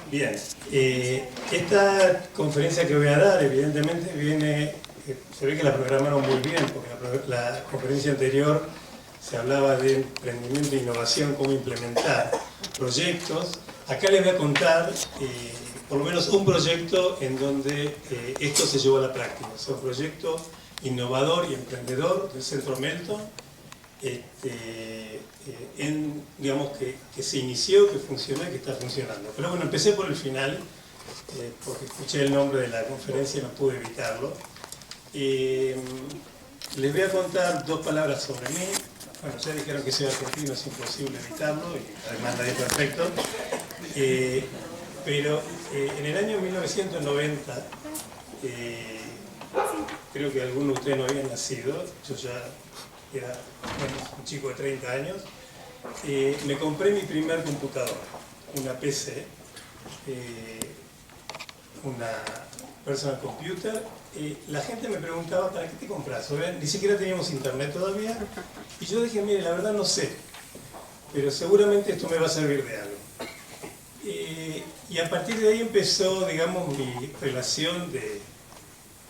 Bien, esta conferencia que voy a dar, evidentemente, se ve que la programaron muy bien, porque la conferencia anterior se hablaba de emprendimiento e innovación, cómo implementar proyectos. Acá les voy a contar por lo menos un proyecto en donde esto se llevó a la práctica. O sea, un proyecto innovador y emprendedor del Centro Melton, digamos que se inició, que funcionó y que está funcionando. Pero bueno, empecé por el final, porque escuché el nombre de la conferencia y no pude evitarlo. Les voy a contar dos palabras sobre mí. Bueno, ya dijeron que soy argentino, es imposible evitarlo, y además nadie es perfecto. Pero en el año 1990, creo que algunos de ustedes no habían nacido, yo ya era un chico de 30 años, me compré mi primer computadora, una PC, una personal computer. La gente me preguntaba, ¿para qué te compras? Ni siquiera teníamos internet todavía, y yo dije, mire, la verdad no sé, pero seguramente esto me va a servir de algo. Y a partir de ahí empezó, digamos, mi relación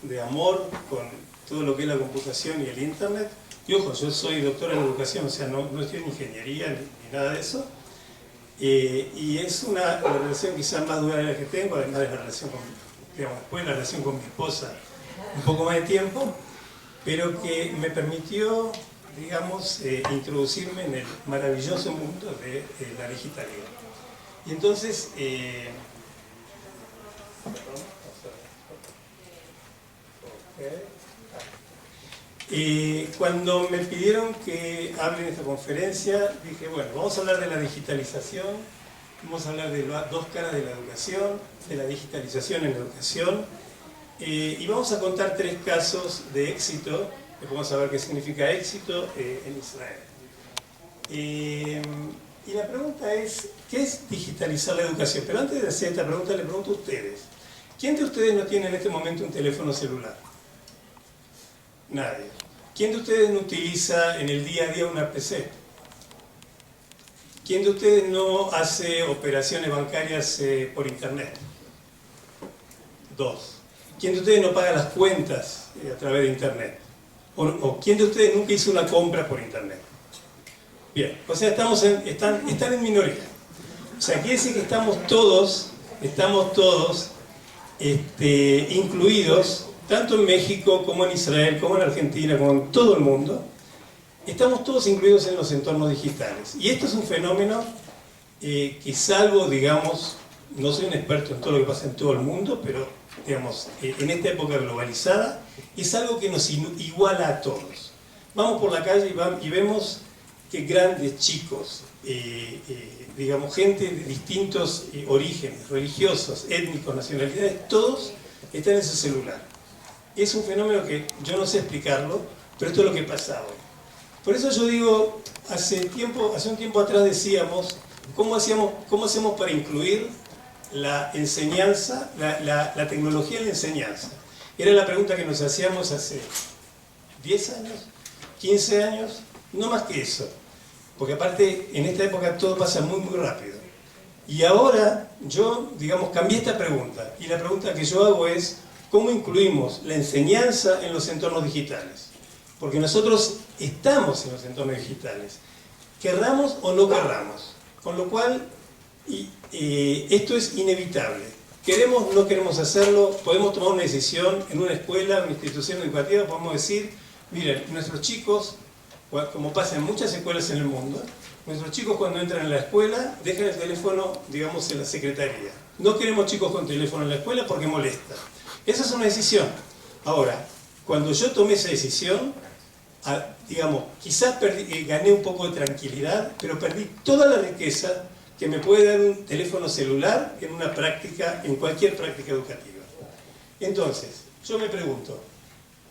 de amor con todo lo que es la computación y el internet. Y ojo, yo soy doctor en educación, o sea, no estoy en ingeniería ni nada de eso. Y es la relación quizás más duradera que tengo, además de la relación después la relación con mi esposa, un poco más de tiempo, pero que me permitió, digamos, introducirme en el maravilloso mundo de la digitalidad. Y entonces, cuando me pidieron que hable en esta conferencia, dije, bueno, vamos a hablar de la digitalización, vamos a hablar de las dos caras de la educación, de la digitalización en la educación, y vamos a contar tres casos de éxito, después vamos a ver qué significa éxito en Israel. Y la pregunta es, ¿qué es digitalizar la educación? Pero antes de hacer esta pregunta, le pregunto a ustedes, ¿quién de ustedes no tiene en este momento un teléfono celular? Nadie. ¿Quién de ustedes no utiliza en el día a día una PC? ¿Quién de ustedes no hace operaciones bancarias por internet? Dos. ¿Quién de ustedes no paga las cuentas a través de internet? ¿O quién de ustedes nunca hizo una compra por internet? Bien, o sea, están en minoría. O sea, quiere decir que estamos todos incluidos, tanto en México como en Israel, como en Argentina, como en todo el mundo. Estamos todos incluidos en los entornos digitales. Y esto es un fenómeno que salvo, digamos, no soy un experto en todo lo que pasa en todo el mundo, pero, digamos, en esta época globalizada, es algo que nos iguala a todos. Vamos por la calle y vemos que grandes, chicos, digamos, gente de distintos orígenes, religiosos, étnicos, nacionalidades, todos están en su celular. Es un fenómeno que yo no sé explicarlo, pero esto es lo que pasa hoy. Por eso yo digo, hace un tiempo atrás decíamos, ¿cómo hacemos para incluir la enseñanza, la tecnología en la enseñanza? Era la pregunta que nos hacíamos hace 10 años, 15 años, no más que eso. Porque aparte, en esta época todo pasa muy, muy rápido. Y ahora yo, digamos, cambié esta pregunta. Y la pregunta que yo hago es, ¿cómo incluimos la enseñanza en los entornos digitales? Porque nosotros estamos en los entornos digitales, querramos o no querramos. Con lo cual, esto es inevitable. Queremos o no queremos hacerlo, podemos tomar una decisión en una escuela, en una institución educativa, podemos decir, miren, nuestros chicos, como pasa en muchas escuelas en el mundo, nuestros chicos cuando entran en la escuela dejan el teléfono, digamos, en la secretaría. No queremos chicos con teléfono en la escuela porque molesta. Esa es una decisión. Ahora, cuando yo tomé esa decisión, digamos, quizás gané un poco de tranquilidad, pero perdí toda la riqueza que me puede dar un teléfono celular en cualquier práctica educativa. Entonces, yo me pregunto,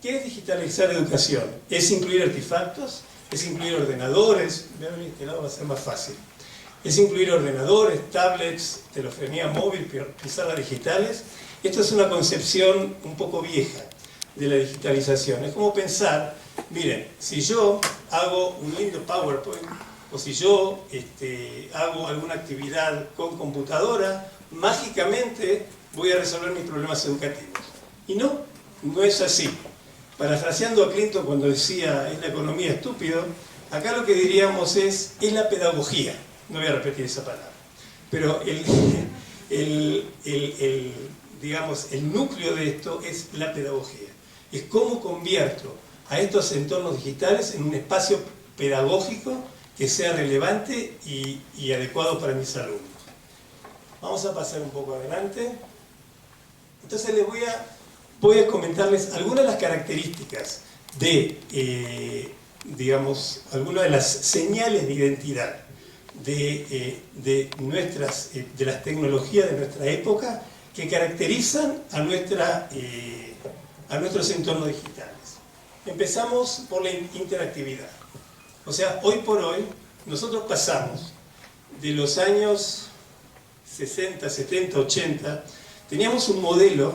¿qué es digitalizar educación? ¿Es incluir artefactos? ¿Es incluir ordenadores? Vean, este lado va a ser más fácil. ¿Es incluir ordenadores, tablets, telefonía móvil, pizarras digitales? Esta es una concepción un poco vieja de la digitalización. Es como pensar, miren, si yo hago un lindo PowerPoint, o si yo hago alguna actividad con computadora, mágicamente voy a resolver mis problemas educativos. Y no, no es así. Parafraseando a Clinton cuando decía es la economía estúpido, acá lo que diríamos es la pedagogía. No voy a repetir esa palabra. Pero digamos, el núcleo de esto es la pedagogía. Es cómo convierto a estos entornos digitales en un espacio pedagógico que sea relevante y adecuado para mis alumnos. Vamos a pasar un poco adelante. Entonces voy a comentarles algunas de las características de, digamos, algunas de las señales de identidad de las tecnologías de nuestra época que caracterizan a nuestros entornos digitales. Empezamos por la interactividad. O sea, hoy por hoy, nosotros pasamos de los años 60, 70, 80, teníamos un modelo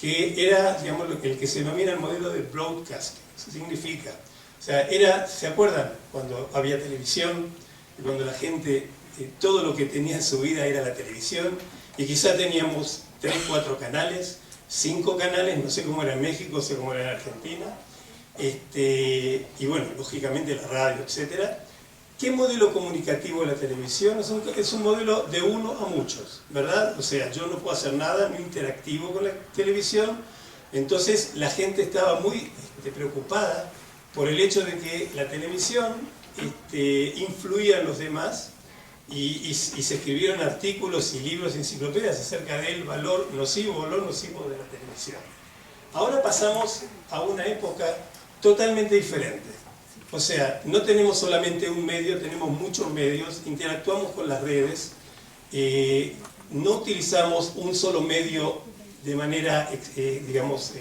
que era, digamos, el que se denomina el modelo de broadcasting. Eso significa, o sea, ¿se acuerdan cuando había televisión? Cuando la gente, todo lo que tenía en su vida era la televisión, y quizá teníamos 3, 4 canales, 5 canales, no sé cómo era en México, sé cómo era en Argentina, y bueno, lógicamente la radio, etc. ¿Qué modelo comunicativo de la televisión? Es un modelo de uno a muchos, ¿verdad? O sea, yo no puedo hacer nada, no interactivo con la televisión, entonces la gente estaba muy preocupada por el hecho de que la televisión influía en los demás y se escribieron artículos y libros y enciclopedias acerca del valor nocivo de la televisión. Ahora pasamos a una época totalmente diferente. O sea, no tenemos solamente un medio, tenemos muchos medios, interactuamos con las redes, no utilizamos un solo medio de manera, digamos,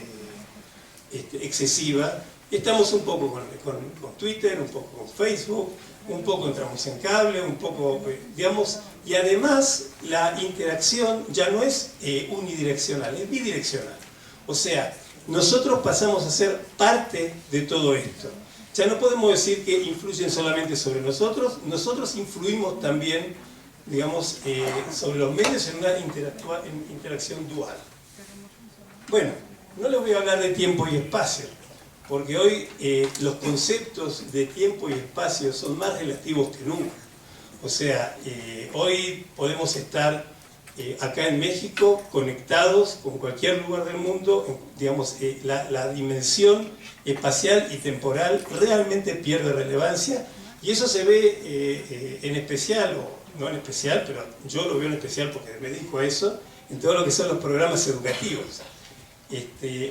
excesiva. Estamos un poco con Twitter, un poco con Facebook, un poco entramos en cable, un poco, digamos, y además la interacción ya no es unidireccional, es bidireccional. O sea, nosotros pasamos a ser parte de todo esto. Ya no podemos decir que influyen solamente sobre nosotros, nosotros influimos también, digamos, sobre los medios en una interacción dual. Bueno, no les voy a hablar de tiempo y espacio, porque hoy los conceptos de tiempo y espacio son más relativos que nunca. O sea, hoy podemos estar acá en México conectados con cualquier lugar del mundo, digamos, la dimensión espacial y temporal realmente pierde relevancia, y eso se ve en especial, o no en especial, pero yo lo veo en especial porque me dedico a eso, en todo lo que son los programas educativos.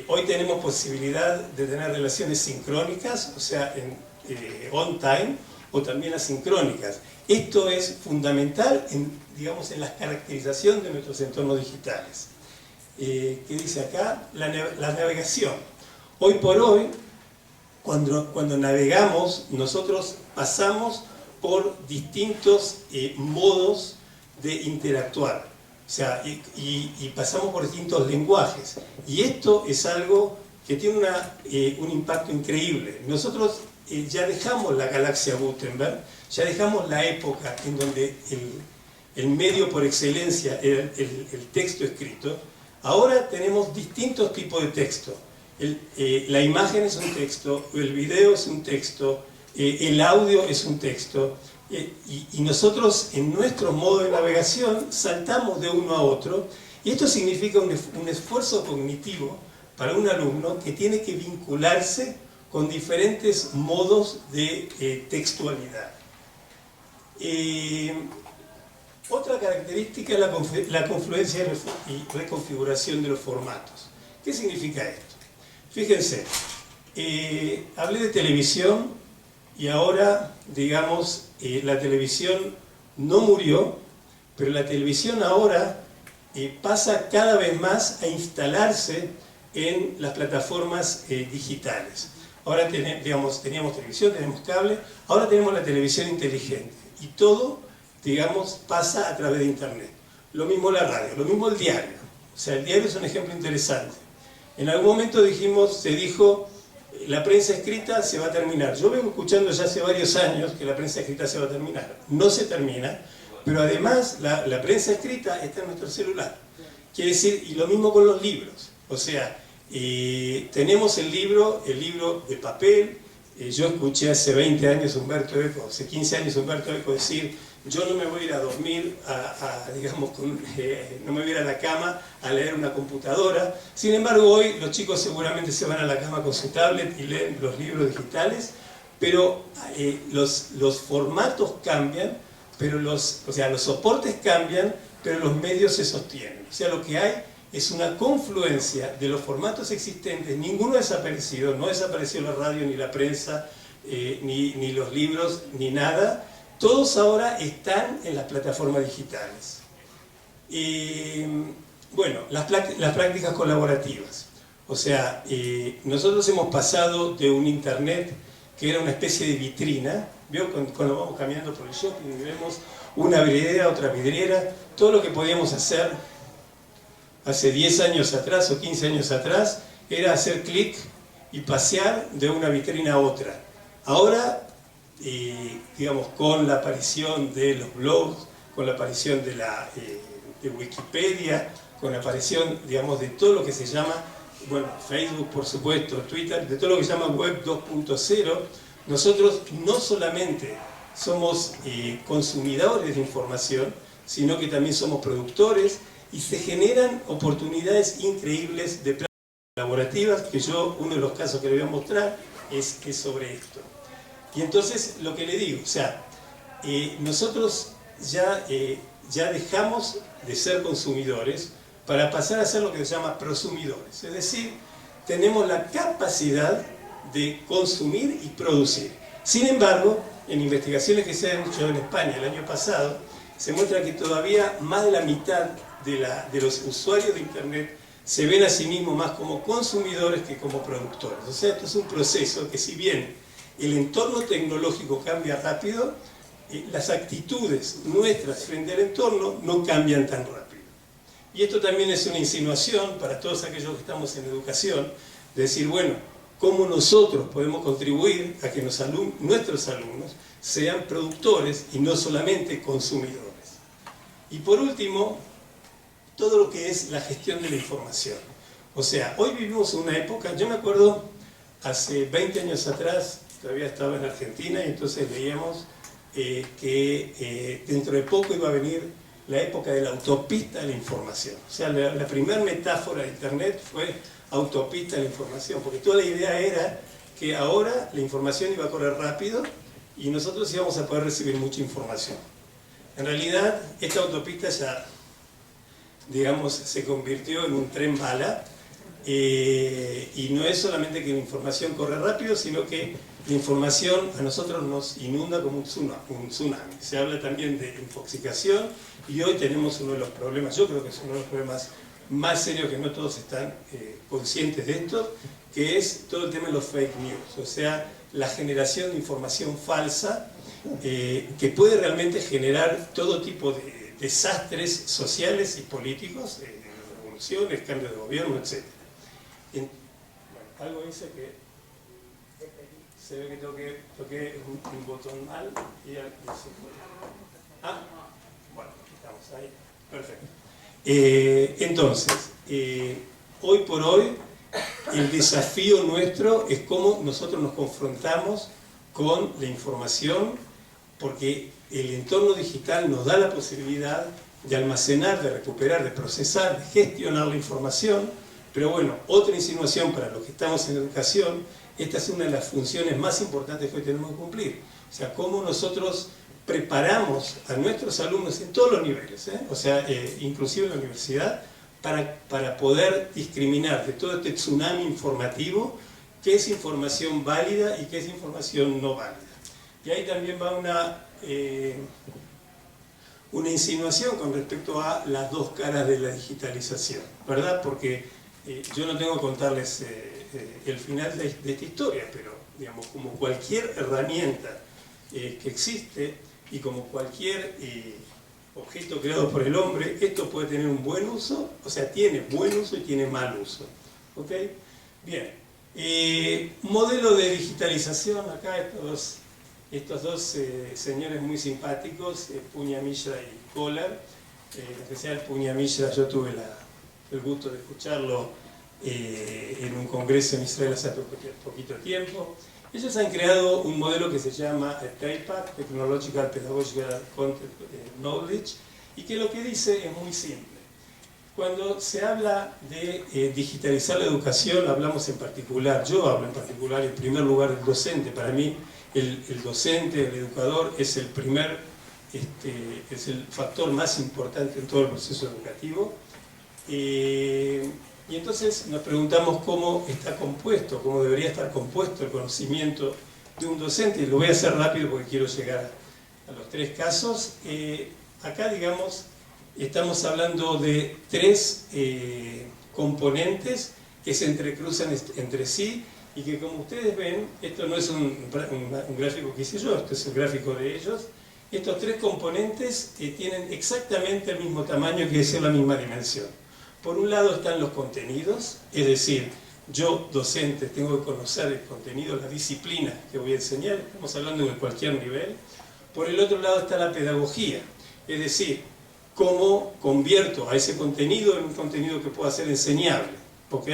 Hoy tenemos posibilidad de tener relaciones sincrónicas, o sea, on time, o también asincrónicas. Esto es fundamental digamos, en la caracterización de nuestros entornos digitales. ¿Qué dice acá? La navegación. Hoy por hoy, cuando navegamos, nosotros pasamos por distintos modos de interactuar. O sea, y pasamos por distintos lenguajes. Y esto es algo que tiene un impacto increíble. Nosotros ya dejamos la galaxia Gutenberg, ya dejamos la época en donde el medio por excelencia era el texto escrito. Ahora tenemos distintos tipos de texto. La imagen es un texto, el video es un texto, el audio es un texto, y nosotros en nuestro modo de navegación saltamos de uno a otro, y esto significa un esfuerzo cognitivo para un alumno que tiene que vincularse con diferentes modos de textualidad. Otra característica es la confluencia y reconfiguración de los formatos. ¿Qué significa esto? Fíjense, hablé de televisión y ahora, digamos, la televisión no murió, pero la televisión ahora pasa cada vez más a instalarse en las plataformas digitales. Ahora teníamos televisión, tenemos cable, ahora tenemos la televisión inteligente y todo, digamos, pasa a través de internet. Lo mismo la radio, lo mismo el diario. O sea, el diario es un ejemplo interesante. En algún momento se dijo, la prensa escrita se va a terminar. Yo vengo escuchando ya hace varios años que la prensa escrita se va a terminar. No se termina, pero además la prensa escrita está en nuestro celular. Quiere decir, y lo mismo con los libros. O sea, tenemos el libro de papel. Yo escuché hace 20 años Humberto Eco, hace 15 años Humberto Eco decir: yo no me voy a ir a dormir, digamos, no me voy a ir a la cama a leer una computadora. Sin embargo, hoy los chicos seguramente se van a la cama con su tablet y leen los libros digitales, pero los formatos cambian, pero o sea, los soportes cambian, pero los medios se sostienen. O sea, lo que hay es una confluencia de los formatos existentes. Ninguno ha desaparecido, no desapareció la radio, ni la prensa, ni los libros, ni nada. Todos ahora están en las plataformas digitales. Bueno, las prácticas colaborativas. O sea, nosotros hemos pasado de un internet que era una especie de vitrina. ¿Vio? Cuando vamos caminando por el shopping y vemos una vidriera, otra vidriera, todo lo que podíamos hacer hace 10 años atrás o 15 años atrás era hacer clic y pasear de una vitrina a otra. Ahora, digamos, con la aparición de los blogs, con la aparición de Wikipedia, con la aparición, digamos, de todo lo que se llama, bueno, Facebook, por supuesto, Twitter, de todo lo que se llama Web 2.0, nosotros no solamente somos consumidores de información, sino que también somos productores, y se generan oportunidades increíbles de prácticas colaborativas, que uno de los casos que le voy a mostrar es sobre esto. Y entonces, lo que le digo, o sea, nosotros ya dejamos de ser consumidores para pasar a ser lo que se llama prosumidores. Es decir, tenemos la capacidad de consumir y producir. Sin embargo, en investigaciones que se han hecho en España el año pasado, se muestra que todavía más de la mitad de los usuarios de Internet se ven a sí mismos más como consumidores que como productores. O sea, esto es un proceso que, si bien el entorno tecnológico cambia rápido, las actitudes nuestras frente al entorno no cambian tan rápido. Y esto también es una insinuación para todos aquellos que estamos en educación, de decir, bueno, cómo nosotros podemos contribuir a que nuestros alumnos sean productores y no solamente consumidores. Y por último, todo lo que es la gestión de la información. O sea, hoy vivimos una época, yo me acuerdo hace 20 años atrás, todavía estaba en Argentina, y entonces leíamos que dentro de poco iba a venir la época de la autopista de la información. O sea, la primera metáfora de Internet fue autopista de la información, porque toda la idea era que ahora la información iba a correr rápido y nosotros íbamos a poder recibir mucha información. En realidad, esta autopista ya, digamos, se convirtió en un tren bala, y no es solamente que la información corre rápido, sino que la información a nosotros nos inunda como un tsunami. Se habla también de infoxicación, y hoy tenemos uno de los problemas, yo creo que es uno de los problemas más serios, que no todos están conscientes de esto, que es todo el tema de los fake news, o sea, la generación de información falsa, que puede realmente generar todo tipo de desastres sociales y políticos, revoluciones, cambios de gobierno, etc. Bueno, algo dice que se ve que toqué un botón mal y se fue. Ah, bueno, estamos ahí, perfecto. Entonces, hoy por hoy, el desafío nuestro es cómo nosotros nos confrontamos con la información, porque el entorno digital nos da la posibilidad de almacenar, de recuperar, de procesar, de gestionar la información. Pero bueno, otra insinuación para los que estamos en educación: esta es una de las funciones más importantes que hoy tenemos que cumplir. O sea, cómo nosotros preparamos a nuestros alumnos en todos los niveles, o sea, inclusive en la universidad, para poder discriminar de todo este tsunami informativo qué es información válida y qué es información no válida. Y ahí también va una insinuación con respecto a las dos caras de la digitalización, ¿verdad? Porque yo no tengo que contarles el final de esta historia, pero digamos, como cualquier herramienta que existe y como cualquier objeto creado por el hombre, esto puede tener un buen uso, o sea, tiene buen uso y tiene mal uso. ¿Ok? Bien. Modelo de digitalización, acá estos dos señores muy simpáticos, Punia Mishra y Kohler, en especial Punia Mishra, yo tuve el gusto de escucharlo en un congreso en Israel hace poquito tiempo. Ellos han creado un modelo que se llama TAIPAC, Technological Pedagogical Content Knowledge, y que lo que dice es muy simple. Cuando se habla de digitalizar la educación, hablamos en particular, yo hablo en particular en primer lugar del docente. Para mí el docente, el educador, es el es el factor más importante en todo el proceso educativo. Y entonces nos preguntamos cómo está compuesto, cómo debería estar compuesto el conocimiento de un docente. Y lo voy a hacer rápido porque quiero llegar a los tres casos. Acá, digamos, estamos hablando de tres componentes que se entrecruzan entre sí y que, como ustedes ven, esto no es un gráfico que hice yo, esto es el gráfico de ellos. Estos tres componentes tienen exactamente el mismo tamaño, que es la misma dimensión. Por un lado están los contenidos, es decir, yo, docente, tengo que conocer el contenido, la disciplina que voy a enseñar, estamos hablando de cualquier nivel. Por el otro lado está la pedagogía, es decir, cómo convierto a ese contenido en un contenido que pueda ser enseñable, ¿ok?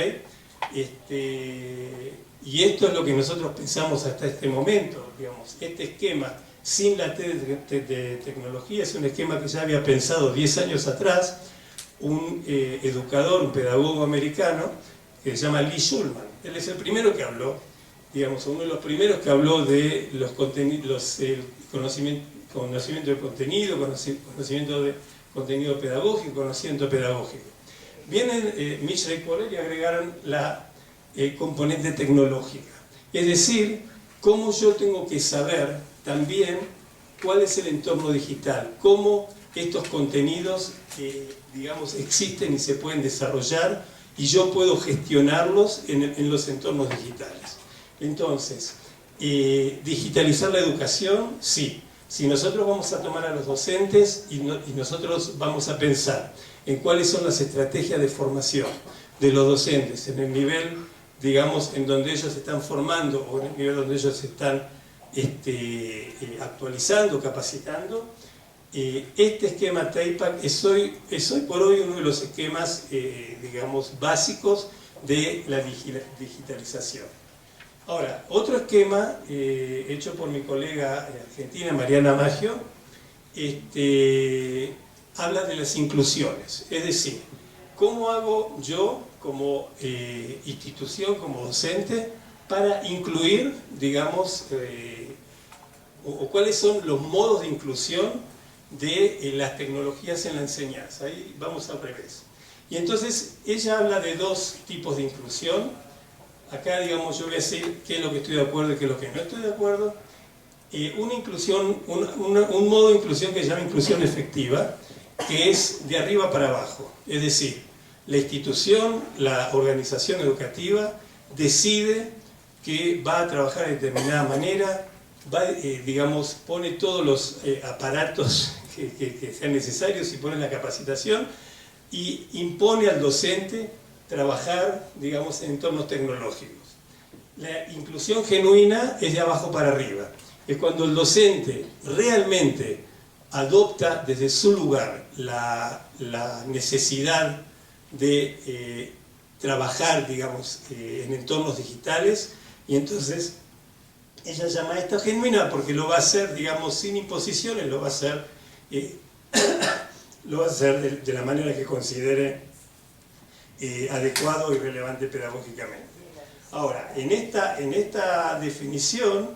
Y esto es lo que nosotros pensamos hasta este momento, digamos, este esquema sin la T de tecnología es un esquema que ya había pensado 10 años atrás un educador, un pedagogo americano que se llama Lee Shulman. Él es el primero que habló, digamos, uno de los primeros que habló de los conocimiento de contenido, conocimiento de contenido pedagógico, conocimiento pedagógico. Vienen Mishra y Kohler y agregaron la componente tecnológica. Es decir, cómo yo tengo que saber también cuál es el entorno digital, cómo estos contenidos, digamos, existen y se pueden desarrollar y yo puedo gestionarlos en los entornos digitales. Entonces, digitalizar la educación, sí. Si nosotros vamos a tomar a los docentes y nosotros vamos a pensar en cuáles son las estrategias de formación de los docentes en el nivel, digamos, en donde ellos se están formando o en el nivel donde ellos se están actualizando, capacitando, este esquema TAIPAC es hoy por hoy uno de los esquemas, digamos, básicos de la digitalización. Ahora, otro esquema hecho por mi colega argentina, Mariana Maggio, habla de las inclusiones. Es decir, ¿cómo hago yo como institución, como docente, para incluir, digamos, o cuáles son los modos de inclusión de las tecnologías en la enseñanza? Ahí vamos al revés. Y entonces ella habla de dos tipos de inclusión. Acá, digamos, yo voy a decir qué es lo que estoy de acuerdo y qué es lo que no estoy de acuerdo. Una inclusión, un modo de inclusión que se llama inclusión efectiva, que es de arriba para abajo. Es decir, la institución, la organización educativa decide que va a trabajar de determinada manera, digamos, pone todos los aparatos que sean necesarios y pone la capacitación y impone al docente trabajar, digamos, en entornos tecnológicos. La inclusión genuina es de abajo para arriba. Es cuando el docente realmente adopta desde su lugar la necesidad de trabajar, digamos, en entornos digitales, y entonces ella llama esto genuina porque lo va a hacer, digamos, sin imposiciones, lo va a hacer de la manera que considere adecuado y relevante pedagógicamente. Ahora, en esta definición,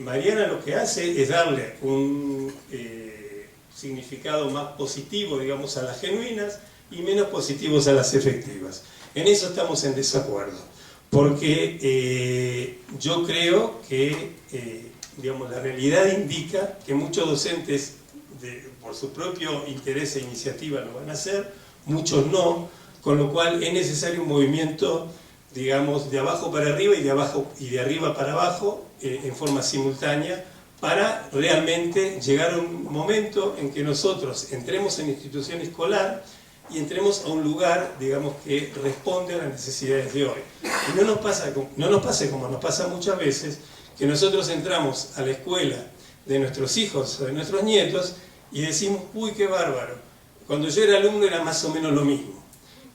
Mariana lo que hace es darle un significado más positivo, digamos, a las genuinas y menos positivos a las efectivas. En eso estamos en desacuerdo, porque yo creo que, digamos, la realidad indica que muchos docentes, por su propio interés e iniciativa, lo van a hacer, muchos no, con lo cual es necesario un movimiento, digamos, de abajo para arriba y de arriba para abajo, en forma simultánea, para realmente llegar a un momento en que nosotros entremos en la institución escolar y entremos a un lugar, digamos, que responde a las necesidades de hoy. Y no nos pase como nos pasa muchas veces, que nosotros entramos a la escuela de nuestros hijos o de nuestros nietos y decimos, uy, qué bárbaro. Cuando yo era alumno era más o menos lo mismo.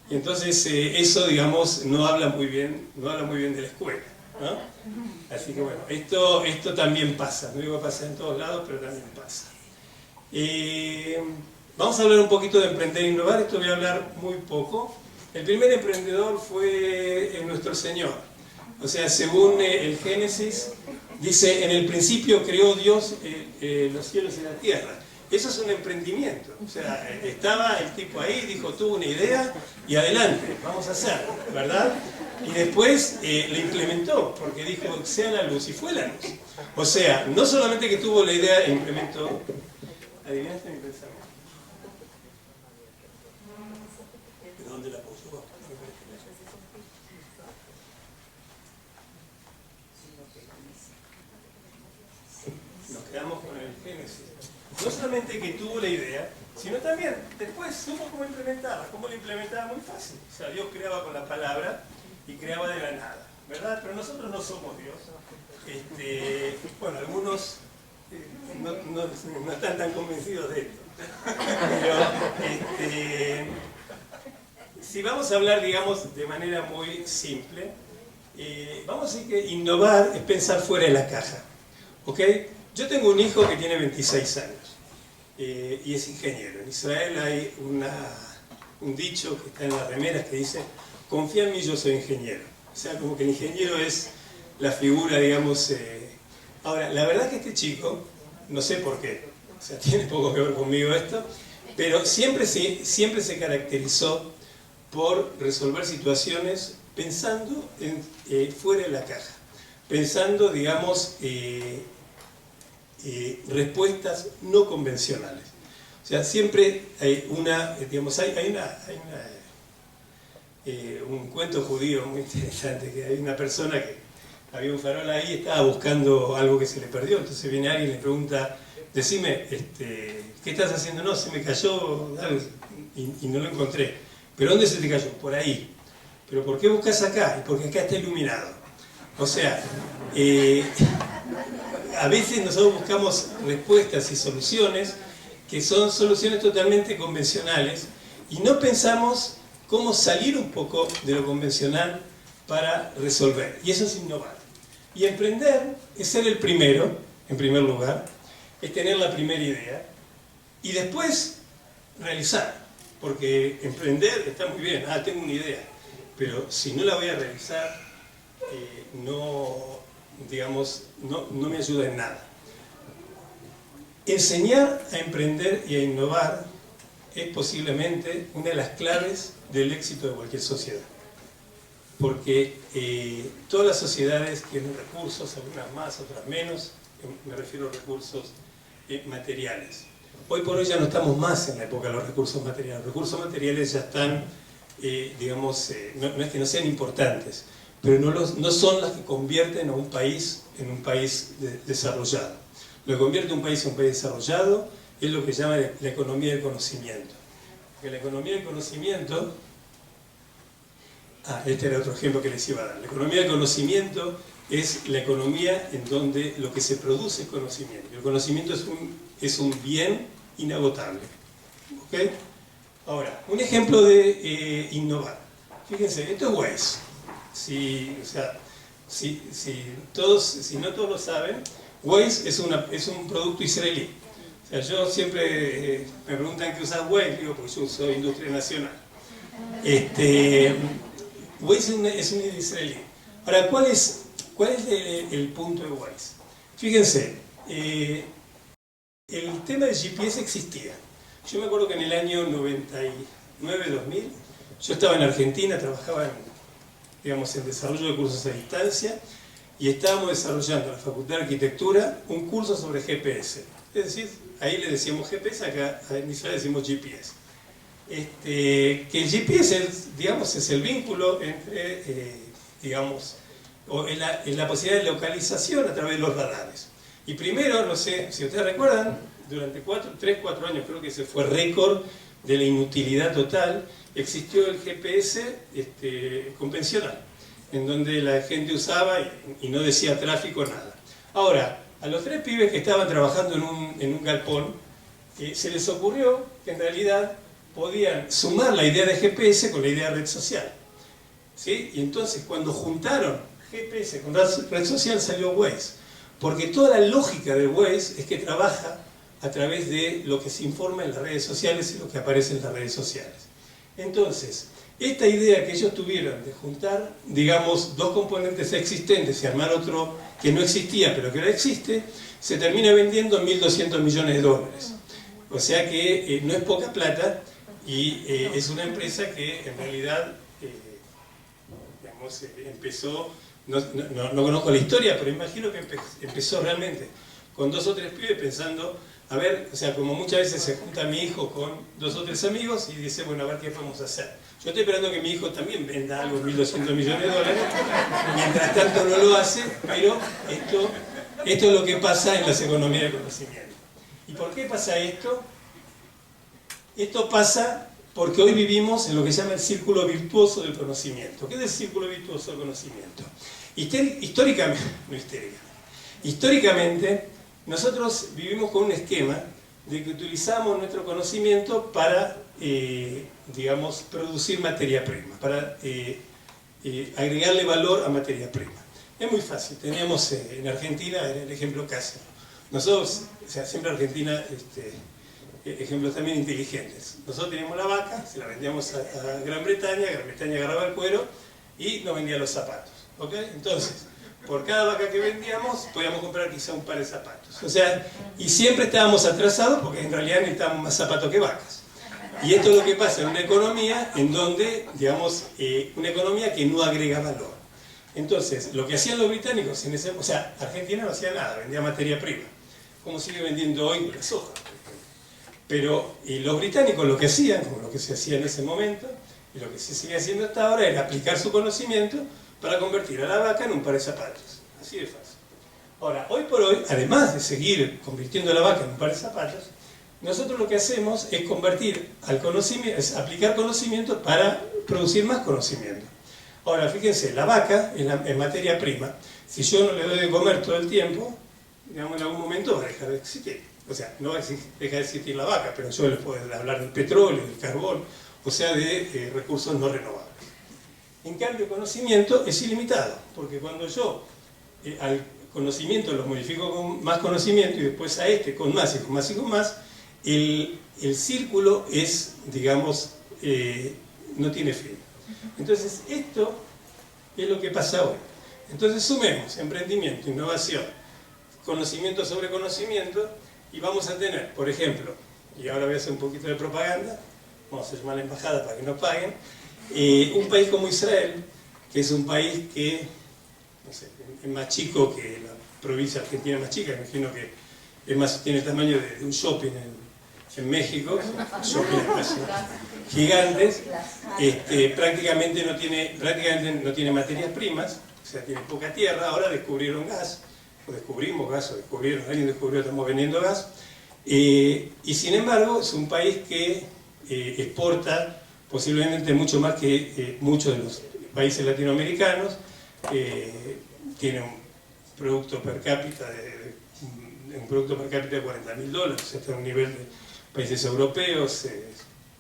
Y entonces eso, digamos, no habla muy bien de la escuela, ¿no? Así que bueno, esto también pasa. No digo que pasa en todos lados, pero también pasa. Vamos a hablar un poquito de emprender e innovar. Esto voy a hablar muy poco. El primer emprendedor fue nuestro Señor. O sea, según el Génesis, dice, en el principio creó Dios los cielos y la tierra. Eso es un emprendimiento. O sea, estaba el tipo ahí, dijo, tuvo una idea y adelante, vamos a hacerlo, ¿verdad? Y después lo implementó, porque dijo, sea la luz, y fue la luz. O sea, no solamente que tuvo la idea e implementó. ¿Adivinaste mi pensamiento? ¿Dónde la puso? Nos quedamos con el Génesis. No solamente que tuvo la idea, sino también después supo cómo implementarla. ¿Cómo la implementaba? Muy fácil. O sea, Dios creaba con la palabra y creaba de la nada, ¿verdad? Pero nosotros no somos Dios. Bueno, algunos no están tan convencidos de esto. Pero si vamos a hablar, digamos, de manera muy simple, vamos a decir que innovar es pensar fuera de la caja. ¿Ok? Yo tengo un hijo que tiene 26 años y es ingeniero. En Israel hay un dicho que está en las remeras que dice, confía en mí, yo soy ingeniero. O sea, como que el ingeniero es la figura, digamos... Ahora, la verdad es que este chico, no sé por qué, o sea, tiene poco que ver conmigo esto, pero siempre se caracterizó por resolver situaciones pensando fuera de la caja, pensando, digamos, respuestas no convencionales. O sea, siempre hay un cuento judío muy interesante, que hay una persona que había un farol ahí y estaba buscando algo que se le perdió, entonces viene alguien y le pregunta, decime, ¿qué estás haciendo? No, se me cayó algo y no lo encontré. ¿Pero dónde se te cayó? Por ahí. ¿Pero por qué buscas acá? Y porque acá está iluminado. O sea, a veces nosotros buscamos respuestas y soluciones que son soluciones totalmente convencionales y no pensamos cómo salir un poco de lo convencional para resolver. Y eso es innovar. Y emprender es ser el primero, en primer lugar, es tener la primera idea y después realizar. Porque emprender está muy bien, tengo una idea, pero si no la voy a realizar, no me ayuda en nada. Enseñar a emprender y a innovar es posiblemente una de las claves del éxito de cualquier sociedad. Porque todas las sociedades tienen recursos, algunas más, otras menos, me refiero a recursos materiales. Hoy por hoy ya no estamos más en la época de los recursos materiales. Los recursos materiales ya están, no es que no sean importantes, pero no son las que convierten a un país en un país desarrollado. Lo que convierte a un país en un país desarrollado es lo que se llama la economía del conocimiento. Porque la economía del conocimiento... este era otro ejemplo que les iba a dar. La economía del conocimiento es la economía en donde lo que se produce es conocimiento. El conocimiento es un bien inagotable. ¿Ok? Ahora, un ejemplo de innovar. Fíjense, esto es Waze. Si no todos lo saben, Waze es un producto israelí. O sea, yo siempre me preguntan qué usas Waze, digo, porque yo soy industria nacional. Waze es un israelí. Ahora, ¿cuál es el punto de Waze? Fíjense, el tema del GPS existía. Yo me acuerdo que en el año 99-2000, yo estaba en Argentina, trabajaba en desarrollo de cursos a distancia, y estábamos desarrollando en la Facultad de Arquitectura un curso sobre GPS. Es decir, ahí le decíamos GPS, acá en Israel decimos GPS. Que el GPS es el vínculo entre, en la posibilidad de localización a través de los radares. Y primero, no sé si ustedes recuerdan, durante 3-4 años creo que ese fue récord de la inutilidad total, existió el GPS convencional, en donde la gente usaba y no decía tráfico nada. Ahora, A los 3 pibes que estaban trabajando en un galpón, se les ocurrió que en realidad podían sumar la idea de GPS con la idea de red social. ¿Sí? Y entonces cuando juntaron GPS con red social salió Waze. Porque toda la lógica de Waze es que trabaja a través de lo que se informa en las redes sociales y lo que aparece en las redes sociales. Entonces, esta idea que ellos tuvieron de juntar, digamos, 2 componentes existentes y armar otro que no existía pero que ahora existe, se termina vendiendo en 1.200 millones de dólares. O sea que no es poca plata y es una empresa que en realidad digamos, empezó, no conozco la historia, pero imagino que empezó realmente con 2 o 3 pibes pensando, a ver, o sea, como muchas veces se junta mi hijo con 2 o 3 amigos y dice, bueno, a ver qué podemos hacer. Yo estoy esperando que mi hijo también venda algo en 1.200 millones de dólares, mientras tanto no lo hace, pero esto es lo que pasa en las economías del conocimiento. ¿Y por qué pasa esto? Esto pasa porque hoy vivimos en lo que se llama el círculo virtuoso del conocimiento. ¿Qué es el círculo virtuoso del conocimiento? Históricamente, nosotros vivimos con un esquema de que utilizamos nuestro conocimiento para, digamos, producir materia prima, para agregarle valor a materia prima. Es muy fácil. Teníamos en Argentina, era el ejemplo clásico. Nosotros, o sea, siempre Argentina, ejemplos también inteligentes. Nosotros teníamos la vaca, se la vendíamos a Gran Bretaña agarraba el cuero y nos vendía los zapatos. ¿Ok? Entonces, por cada vaca que vendíamos, podíamos comprar quizá un par de zapatos. O sea, y siempre estábamos atrasados porque en realidad necesitábamos más zapatos que vacas. Y esto es lo que pasa en una economía en donde, digamos, una economía que no agrega valor. Entonces, lo que hacían los británicos, o sea, Argentina no hacía nada, vendía materia prima, como sigue vendiendo hoy la soja, por ejemplo. Pero los británicos lo que hacían, como lo que se hacía en ese momento, y lo que se sigue haciendo hasta ahora, era aplicar su conocimiento para convertir a la vaca en un par de zapatos. Así de fácil. Ahora, hoy por hoy, además de seguir convirtiendo a la vaca en un par de zapatos, nosotros lo que hacemos es convertir al conocimiento, es aplicar conocimiento para producir más conocimiento. Ahora, fíjense, la vaca en materia prima, si yo no le doy de comer todo el tiempo, digamos, en algún momento va a dejar de existir. O sea, no va a dejar de existir la vaca, pero yo les puedo hablar del petróleo, del carbón, o sea, de recursos no renovables. En cambio, el conocimiento es ilimitado, porque cuando yo al conocimiento lo modifico con más conocimiento y después a este con más y con más y con más, el círculo es, digamos, no tiene fin. Entonces, esto es lo que pasa hoy. Entonces, sumemos emprendimiento, innovación, conocimiento sobre conocimiento, y vamos a tener, por ejemplo, y ahora voy a hacer un poquito de propaganda, vamos a llamar a la embajada para que nos paguen, un país como Israel, que es un país que, no sé, es más chico que la provincia argentina más chica, imagino que es más, tiene el tamaño de un shopping en México, shopping gigantes, prácticamente no tiene materias primas, o sea, tiene poca tierra. Ahora descubrieron gas, o descubrimos gas, o descubrieron, alguien descubrió, estamos vendiendo gas, y sin embargo es un país que exporta posiblemente mucho más que muchos de los países latinoamericanos, tiene un producto per cápita de $40.000, o sea, está a un nivel de países europeos.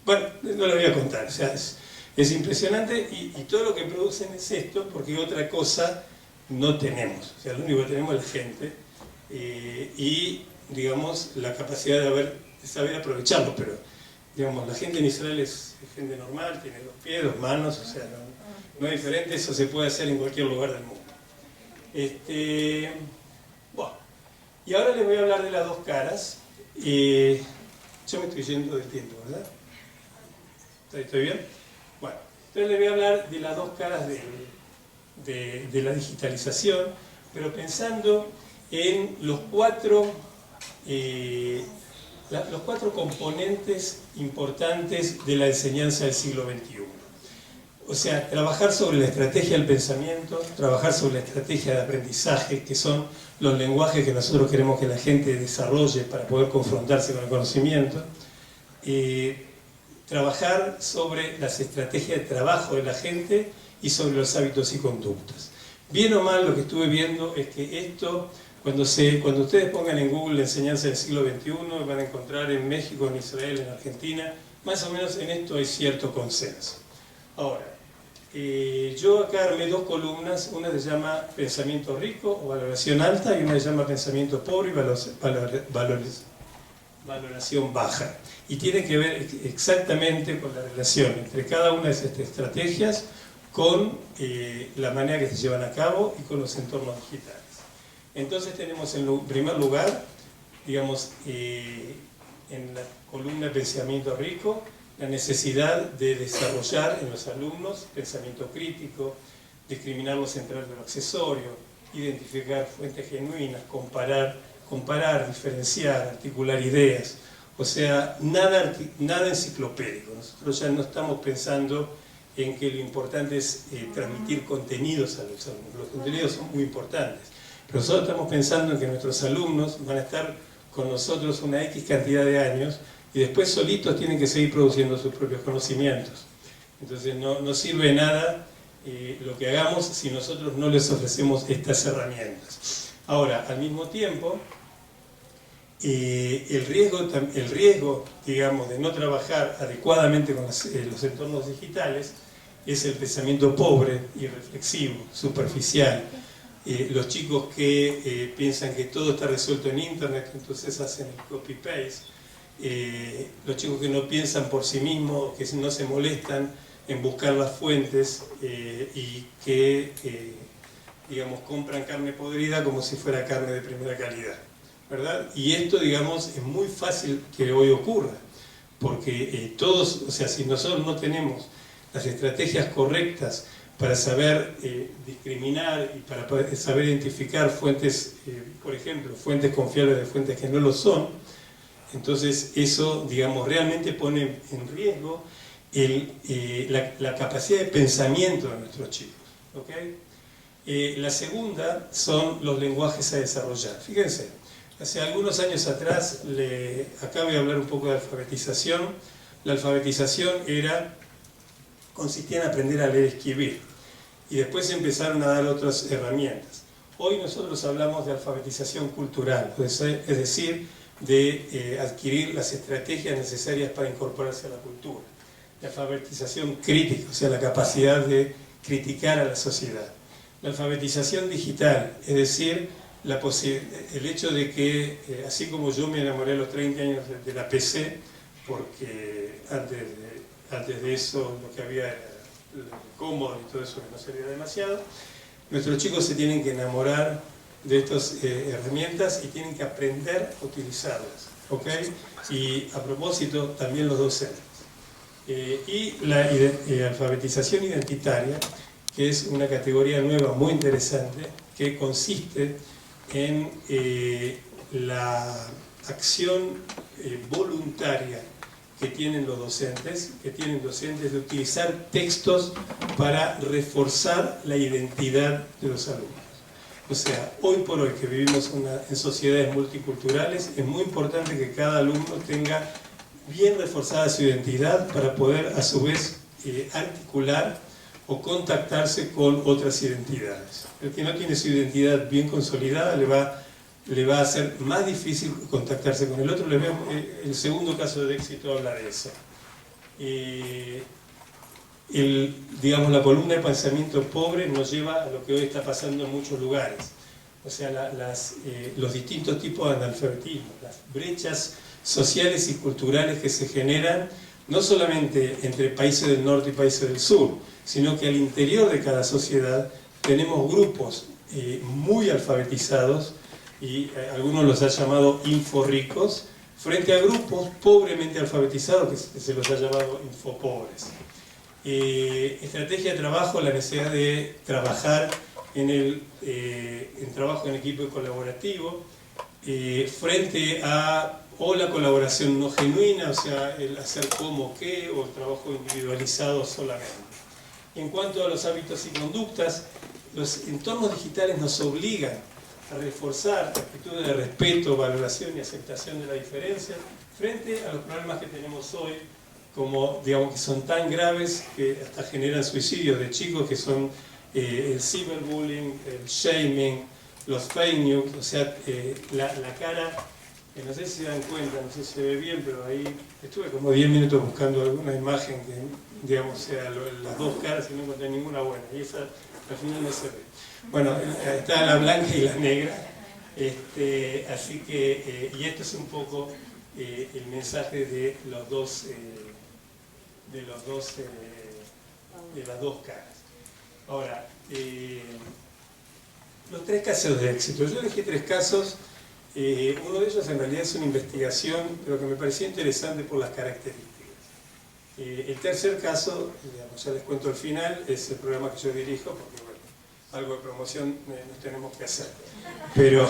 Bueno, no lo voy a contar, o sea, es impresionante, y todo lo que producen es esto, porque otra cosa no tenemos. O sea, lo único que tenemos es la gente y, digamos, la capacidad de saber aprovecharlo, pero, digamos, la gente en Israel es gente normal, tiene 2 pies, 2 manos, o sea, no es diferente, eso se puede hacer en cualquier lugar del mundo. Bueno, y ahora les voy a hablar de las 2 caras. Yo me estoy yendo del tiempo, ¿verdad? ¿Estoy bien? Bueno, entonces les voy a hablar de las 2 caras de la digitalización, pero pensando en los 4 componentes importantes de la enseñanza del siglo XXI. O sea, trabajar sobre la estrategia del pensamiento, trabajar sobre la estrategia de aprendizaje, que son los lenguajes que nosotros queremos que la gente desarrolle para poder confrontarse con el conocimiento, trabajar sobre las estrategias de trabajo de la gente y sobre los hábitos y conductas. Bien o mal, lo que estuve viendo es que esto Cuando ustedes pongan en Google enseñanza del siglo XXI, van a encontrar en México, en Israel, en Argentina, más o menos en esto hay cierto consenso. Ahora, yo acá armé dos columnas, una se llama pensamiento rico o valoración alta y una se llama pensamiento pobre y valoración baja. Y tiene que ver exactamente con la relación entre cada una de estas estrategias con la manera que se llevan a cabo y con los entornos digitales. Entonces tenemos en primer lugar, digamos, en la columna de pensamiento rico, la necesidad de desarrollar en los alumnos pensamiento crítico, discriminar lo central de lo accesorio, identificar fuentes genuinas, comparar, diferenciar, articular ideas. O sea, nada enciclopédico. Nosotros ya no estamos pensando en que lo importante es transmitir contenidos a los alumnos. Los contenidos son muy importantes. Pero nosotros estamos pensando en que nuestros alumnos van a estar con nosotros una X cantidad de años y después solitos tienen que seguir produciendo sus propios conocimientos. Entonces no sirve de nada lo que hagamos si nosotros no les ofrecemos estas herramientas. Ahora, al mismo tiempo, el riesgo, digamos, de no trabajar adecuadamente con los entornos digitales es el pensamiento pobre, irreflexivo, superficial. Los chicos que piensan que todo está resuelto en Internet, entonces hacen el copy-paste. Los chicos que no piensan por sí mismos, que no se molestan en buscar las fuentes y que, digamos, compran carne podrida como si fuera carne de primera calidad, ¿verdad? Y esto, digamos, es muy fácil que hoy ocurra, porque todos, o sea, si nosotros no tenemos las estrategias correctas para saber discriminar y para poder saber identificar fuentes, por ejemplo, fuentes confiables de fuentes que no lo son, entonces eso, digamos, realmente pone en riesgo la capacidad de pensamiento de nuestros chicos, ¿okay? La segunda son los lenguajes a desarrollar. Fíjense, hace algunos años atrás, acá voy a hablar un poco de alfabetización. La alfabetización consistía en aprender a leer y escribir. Y después empezaron a dar otras herramientas. Hoy nosotros hablamos de alfabetización cultural, es decir, de adquirir las estrategias necesarias para incorporarse a la cultura. La alfabetización crítica, o sea, la capacidad de criticar a la sociedad. La alfabetización digital, es decir, el hecho de que, así como yo me enamoré a los 30 años de la PC, porque antes de eso lo que había era cómodo y todo eso que no servía demasiado, nuestros chicos se tienen que enamorar de estas herramientas y tienen que aprender a utilizarlas, ¿ok? Y a propósito, también los docentes. Y la alfabetización identitaria, que es una categoría nueva muy interesante, que consiste en la acción voluntaria que tienen docentes de utilizar textos para reforzar la identidad de los alumnos. O sea, hoy por hoy que vivimos en sociedades multiculturales, es muy importante que cada alumno tenga bien reforzada su identidad para poder a su vez articular o contactarse con otras identidades. El que no tiene su identidad bien consolidada le va a ser más difícil contactarse con el otro. El segundo caso de éxito habla de eso. Digamos, la columna de pensamiento pobre nos lleva a lo que hoy está pasando en muchos lugares. O sea, los distintos tipos de analfabetismo, las brechas sociales y culturales que se generan, no solamente entre países del norte y países del sur, sino que al interior de cada sociedad tenemos grupos muy alfabetizados, y algunos los ha llamado inforricos, frente a grupos pobremente alfabetizados que se los ha llamado infopobres. Estrategia de trabajo, la necesidad de trabajar en trabajo en equipo colaborativo, frente a la colaboración no genuina, o sea, el hacer como qué, o el trabajo individualizado solamente. En cuanto a los hábitos y conductas, los entornos digitales nos obligan a reforzar actitudes de respeto, valoración y aceptación de la diferencia frente a los problemas que tenemos hoy, como, digamos, que son tan graves que hasta generan suicidios de chicos, que son el cyberbullying, el shaming, los fake news, o sea, la cara, que no sé si se dan cuenta, no sé si se ve bien, pero ahí estuve como 10 minutos buscando alguna imagen que, digamos, sea las dos caras y no encontré ninguna buena, y esa al final no se ve. Bueno, está la blanca y la negra, así que, y esto es un poco el mensaje de las dos caras. Ahora, los 3 casos de éxito. Yo elegí 3 casos, uno de ellos en realidad es una investigación, pero que me pareció interesante por las características. El tercer caso, digamos, ya les cuento al final, es el programa que yo dirijo, porque bueno, algo de promoción nos tenemos que hacer. Pero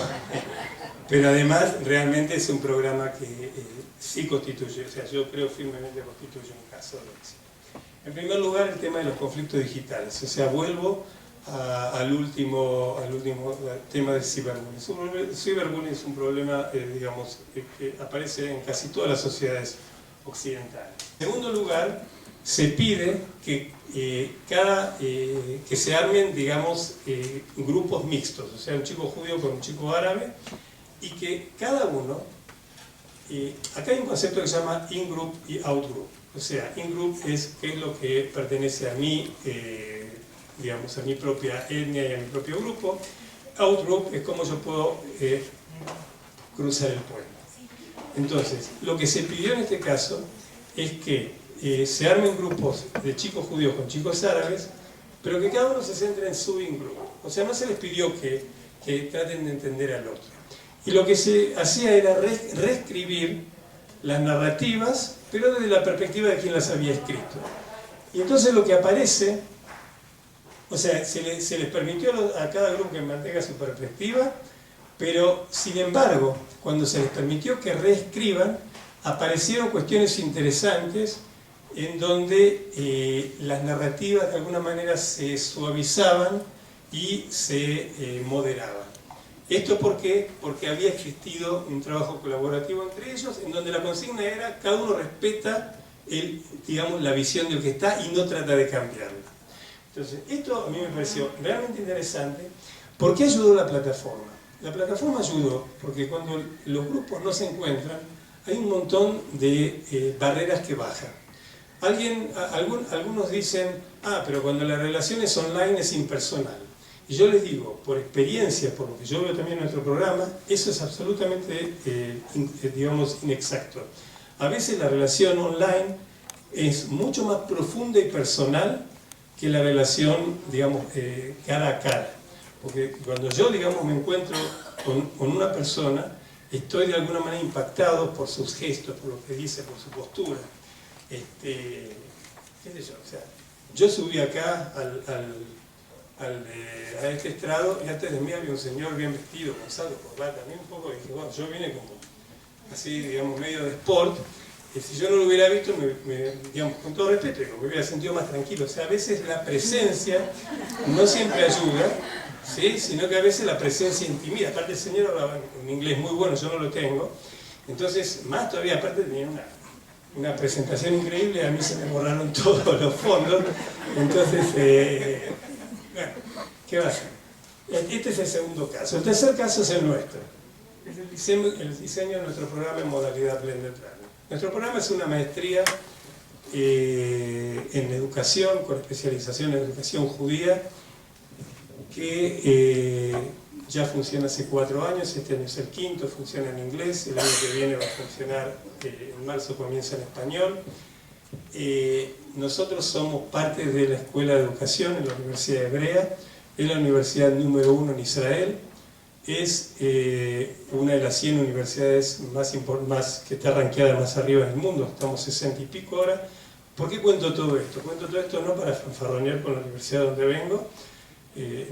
además realmente es un programa que sí constituye, o sea, yo creo firmemente que constituye un caso de éxito. En primer lugar, el tema de los conflictos digitales, o sea, vuelvo al último tema del ciberbullying. El ciberbullying es un problema, digamos, que aparece en casi todas las sociedades occidentales. En segundo lugar, se pide que que se armen, digamos, grupos mixtos, o sea, un chico judío con un chico árabe, y que cada uno, acá hay un concepto que se llama in-group y out-group, o sea, in-group es qué es lo que pertenece a mí, digamos, a mi propia etnia y a mi propio grupo, out-group es cómo yo puedo cruzar el puente. Entonces, lo que se pidió en este caso es que se armen grupos de chicos judíos con chicos árabes, pero que cada uno se centre en su in-group. O sea, no se les pidió que traten de entender al otro. Y lo que se hacía era reescribir las narrativas, pero desde la perspectiva de quien las había escrito. Y entonces lo que aparece, o sea, se les permitió a cada grupo que mantenga su perspectiva, pero sin embargo, cuando se les permitió que reescriban, aparecieron cuestiones interesantes en donde las narrativas de alguna manera se suavizaban y se moderaban. ¿Esto por qué? Porque había existido un trabajo colaborativo entre ellos, en donde la consigna era cada uno respeta digamos, la visión del que está y no trata de cambiarla. Entonces, esto a mí me pareció realmente interesante. ¿Por qué ayudó la plataforma? La plataforma ayudó porque cuando los grupos no se encuentran, hay un montón de barreras que bajan. Algunos dicen, pero cuando la relación es online es impersonal. Y yo les digo, por experiencia, por lo que yo veo también en nuestro programa, eso es absolutamente, digamos, inexacto. A veces la relación online es mucho más profunda y personal que la relación, digamos, cara a cara. Porque cuando yo, digamos, me encuentro con una persona, estoy de alguna manera impactado por sus gestos, por lo que dice, por su postura. ¿Qué sé yo? O sea, yo subí acá a este estrado y antes de mí había un señor bien vestido, con saco, corbata, también un poco, y dije, bueno, yo vine como así, digamos, medio de sport, y si yo no lo hubiera visto, digamos, con todo respeto, me hubiera sentido más tranquilo. O sea, a veces la presencia no siempre ayuda, ¿sí? Sino que a veces la presencia intimida. Aparte el señor hablaba un inglés muy bueno, yo no lo tengo, entonces más todavía, aparte tenía una presentación increíble, a mí se me borraron todos los fondos, entonces, bueno, ¿qué va a hacer? Este es el segundo caso. El tercer caso es el nuestro, es el diseño de nuestro programa en modalidad Blended Learning. Nuestro programa es una maestría en educación, con especialización en educación judía, que ya funciona hace 4 años, este año es el 5º, funciona en inglés, el año que viene va a funcionar, en marzo comienza en español. Nosotros somos parte de la Escuela de Educación en la Universidad Hebrea, es la universidad número 1 en Israel, es una de las 100 universidades más que está rankeada más arriba del mundo, estamos 60 y pico ahora. ¿Por qué cuento todo esto? Cuento todo esto no para fanfarronear con la universidad donde vengo,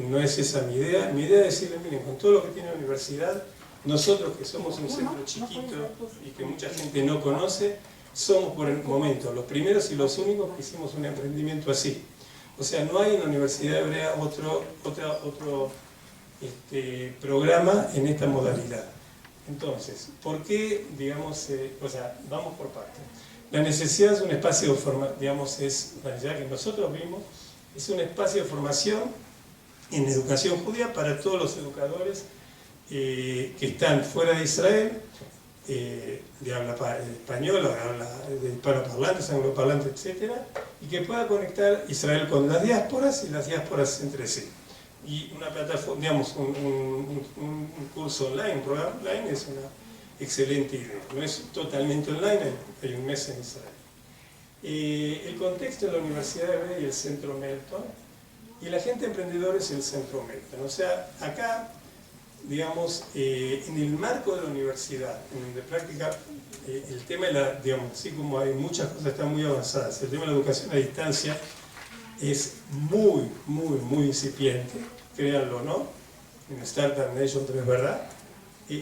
no es esa mi idea. Mi idea es decirle, miren, con todo lo que tiene la universidad, nosotros que somos un centro chiquito y que mucha gente no conoce, somos por el momento los primeros y los únicos que hicimos un emprendimiento así. O sea, no hay en la Universidad Hebrea otro programa en esta modalidad. Entonces, ¿por qué, digamos, o sea, vamos por partes? La necesidad es un espacio de formación, digamos, es la necesidad que nosotros vimos, es un espacio de formación en educación judía para todos los educadores que están fuera de Israel, de habla española, de habla de hispanoparlantes, angloparlantes, etc., y que pueda conectar Israel con las diásporas y las diásporas entre sí. Y una plataforma, digamos, un curso online, un programa online es una excelente idea. No es totalmente online, hay un mes en Israel. El contexto de la Universidad Hebrea y el Centro Melton, y el agente emprendedor es el Centro Melton. O sea, acá, digamos, en el marco de la universidad, en donde práctica el tema de la, digamos, así como hay muchas cosas que están muy avanzadas, el tema de la educación a distancia es muy incipiente, créanlo, ¿no? En Startup Nation, pero es verdad.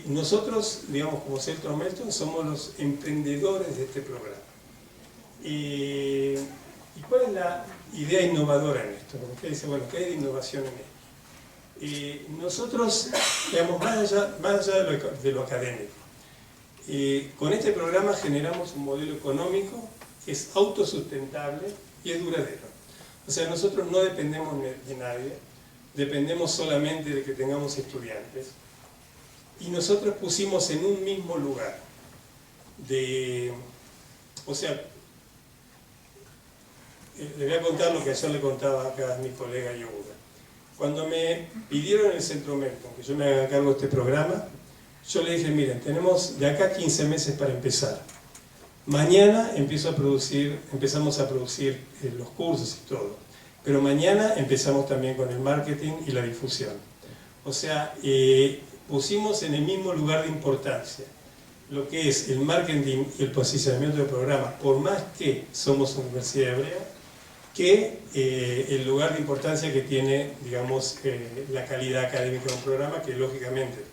Nosotros, digamos, como Centro Melton, somos los emprendedores de este programa. ¿Y cuál es la idea innovadora en esto? Porque usted dice, bueno, ¿qué hay de innovación en esto? Nosotros, digamos, más allá de lo académico, con este programa generamos un modelo económico que es autosustentable y es duradero. O sea, nosotros no dependemos de nadie, dependemos solamente de que tengamos estudiantes. Y nosotros pusimos en un mismo lugar o sea, le voy a contar lo que ayer le contaba acá a mi colega Yehuda. Cuando me pidieron en el Centro Melton que yo me haga cargo de este programa, yo le dije, miren, tenemos de acá 15 meses para empezar. Mañana empezamos a producir los cursos y todo. Pero mañana empezamos también con el marketing y la difusión. O sea, pusimos en el mismo lugar de importancia lo que es el marketing y el posicionamiento del programa, por más que somos Universidad Hebrea, que el lugar de importancia que tiene, digamos, la calidad académica de un programa, que lógicamente,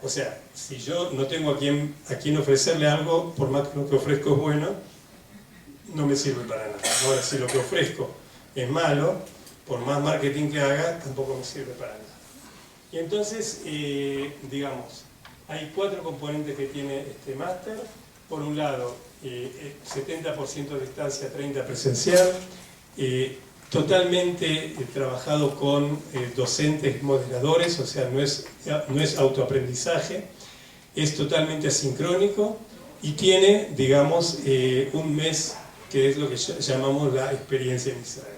o sea, si yo no tengo a quien ofrecerle algo, por más que lo que ofrezco es bueno, no me sirve para nada. Ahora, si lo que ofrezco es malo, por más marketing que haga, tampoco me sirve para nada. Y entonces, digamos, hay 4 componentes que tiene este máster. Por un lado, 70% de distancia, 30% presencial, totalmente trabajado con docentes moderadores, o sea, no es autoaprendizaje, es totalmente asincrónico y tiene, digamos, un mes que es lo que llamamos la experiencia en Israel.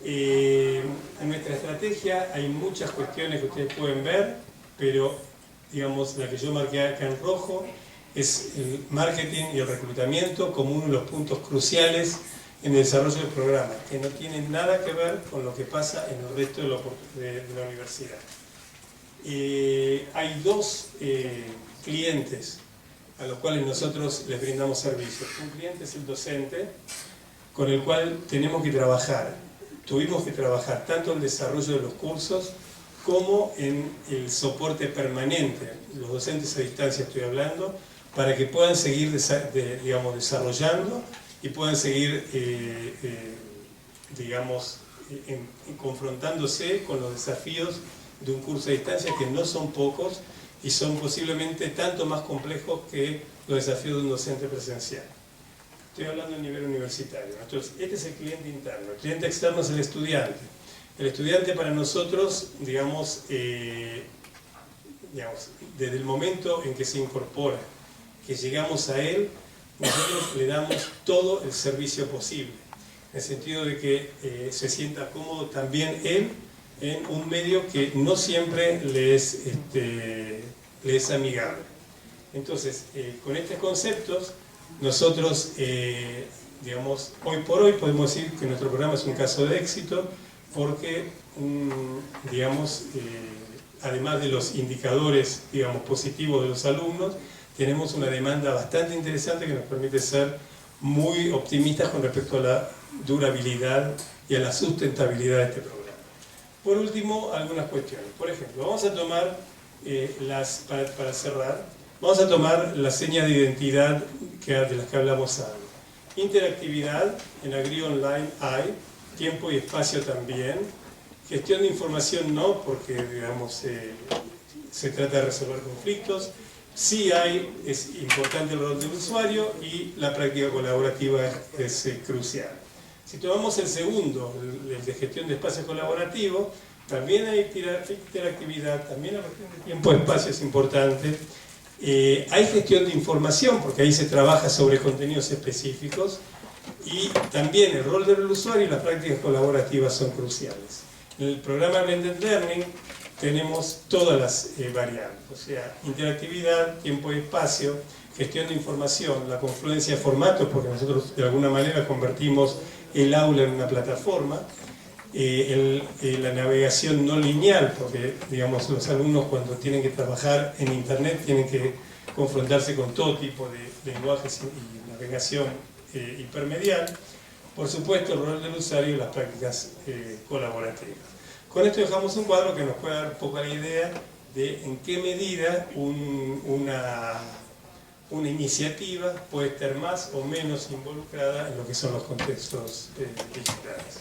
En nuestra estrategia hay muchas cuestiones que ustedes pueden ver, pero digamos la que yo marqué acá en rojo es el marketing y el reclutamiento como uno de los puntos cruciales en el desarrollo del programa, que no tiene nada que ver con lo que pasa en el resto de la universidad. Hay 2 clientes a los cuales nosotros les brindamos servicios. Un cliente es el docente, con el cual tuvimos que trabajar tanto en el desarrollo de los cursos como en el soporte permanente, los docentes a distancia estoy hablando, para que puedan seguir digamos, desarrollando y puedan seguir digamos, confrontándose con los desafíos de un curso a distancia, que no son pocos y son posiblemente tanto más complejos que los desafíos de un docente presencial. Estoy hablando a nivel universitario. Entonces, este es el cliente interno. El cliente externo es el estudiante. El estudiante para nosotros, digamos, desde el momento en que se incorpora, que llegamos a él, nosotros le damos todo el servicio posible, en el sentido de que se sienta cómodo también él en un medio que no siempre le es amigable. Entonces, con estos conceptos, nosotros, digamos, hoy por hoy podemos decir que nuestro programa es un caso de éxito porque, digamos, además de los indicadores, digamos, positivos de los alumnos, tenemos una demanda bastante interesante que nos permite ser muy optimistas con respecto a la durabilidad y a la sustentabilidad de este programa. Por último, algunas cuestiones. Por ejemplo, vamos a tomar, para cerrar, vamos a tomar las señas de identidad de las que hablamos antes. Interactividad, en Agri Online hay, tiempo y espacio también, gestión de información no, porque digamos, se trata de resolver conflictos, sí hay, es importante el rol del usuario y la práctica colaborativa es crucial. Si tomamos el segundo, el de gestión de espacios colaborativos, también hay interactividad, también la cuestión de tiempo-espacio es importante. Hay gestión de información, porque ahí se trabaja sobre contenidos específicos, y también el rol del usuario y las prácticas colaborativas son cruciales. En el programa Blended Learning tenemos todas las variables, o sea, interactividad, tiempo y espacio, gestión de información, la confluencia de formatos, porque nosotros de alguna manera convertimos el aula en una plataforma, la navegación no lineal, porque digamos, los alumnos cuando tienen que trabajar en internet tienen que confrontarse con todo tipo de lenguajes y navegación hipermedial. Por supuesto, el rol del usuario y las prácticas colaborativas. Con esto dejamos un cuadro que nos puede dar un poco la idea de en qué medida una iniciativa puede estar más o menos involucrada en lo que son los contextos digitales.